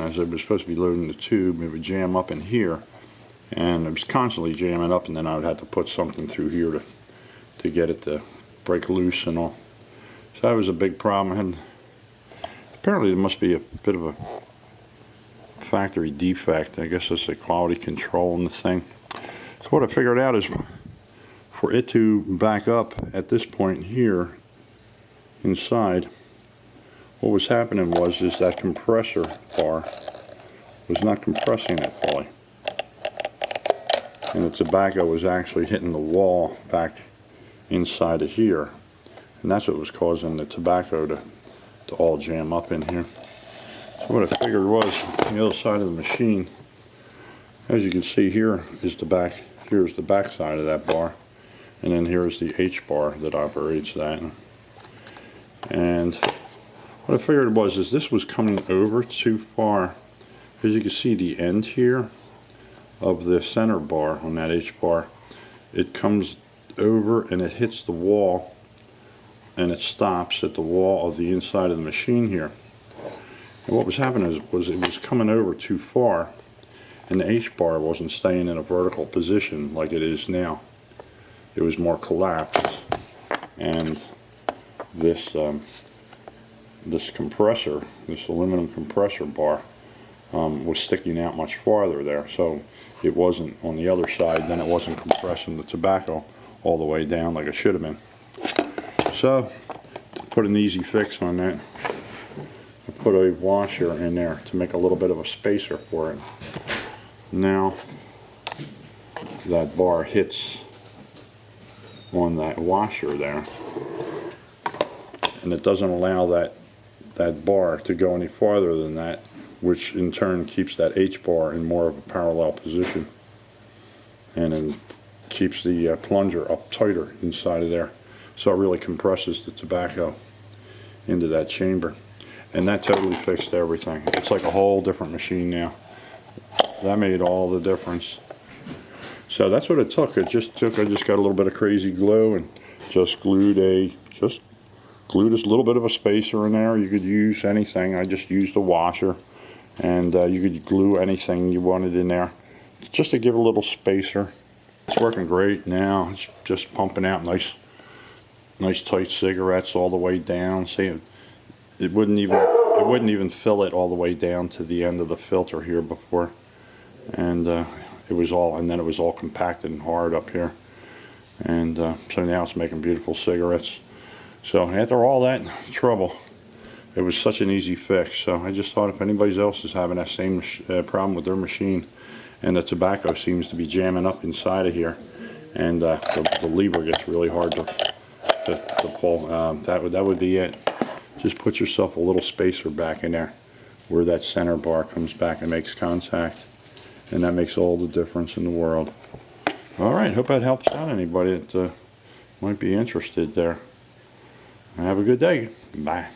As it was supposed to be loading the tube, it would jam up in here, and it was constantly jamming up, and then I would have to put something through here to get it to break loose and all. So that was a big problem. And apparently there must be a bit of a factory defect. I guess it's a quality control in the thing. So what I figured out is for it to back up at this point here inside, what was happening was that compressor bar was not compressing it fully, and the tobacco was actually hitting the wall back inside of here, and that's what was causing the tobacco to all jam up in here. So what I figured was, on the other side of the machine, as you can see, here is the back, here's the back side of that bar, and then here's the H bar that operates that. And what I figured was this was coming over too far. As you can see, the end here of the center bar on that H bar, it comes over and it hits the wall, and it stops at the wall of the inside of the machine here. And what was happening was it was coming over too far, and the H bar wasn't staying in a vertical position like it is now. It was more collapsed, and this compressor, this aluminum compressor bar, was sticking out much farther there, so it wasn't on the other side. Then it wasn't compressing the tobacco all the way down like it should have been. So to put an easy fix on that, I put a washer in there to make a little bit of a spacer for it. Now that bar hits on that washer there, and it doesn't allow that bar to go any farther than that, which in turn keeps that H bar in more of a parallel position, and then keeps the plunger up tighter inside of there, so it really compresses the tobacco into that chamber. And that totally fixed everything. It's like a whole different machine now. That made all the difference. So that's what it took. I just got a little bit of crazy glue and just glued this little bit of a spacer in there. You could use anything. I just used a washer, and you could glue anything you wanted in there just to give a little spacer. It's working great now. It's just pumping out nice tight cigarettes all the way down. See, it wouldn't even fill it all the way down to the end of the filter here before, and it was all compacted and hard up here, and so now it's making beautiful cigarettes. So after all that trouble, it was such an easy fix. So I just thought if anybody else is having that same problem with their machine, and the tobacco seems to be jamming up inside of here, and the lever gets really hard to pull, that would be it. Just put yourself a little spacer back in there where that center bar comes back and makes contact, and that makes all the difference in the world. Alright, hope that helps out anybody that might be interested there. Have a good day. Bye.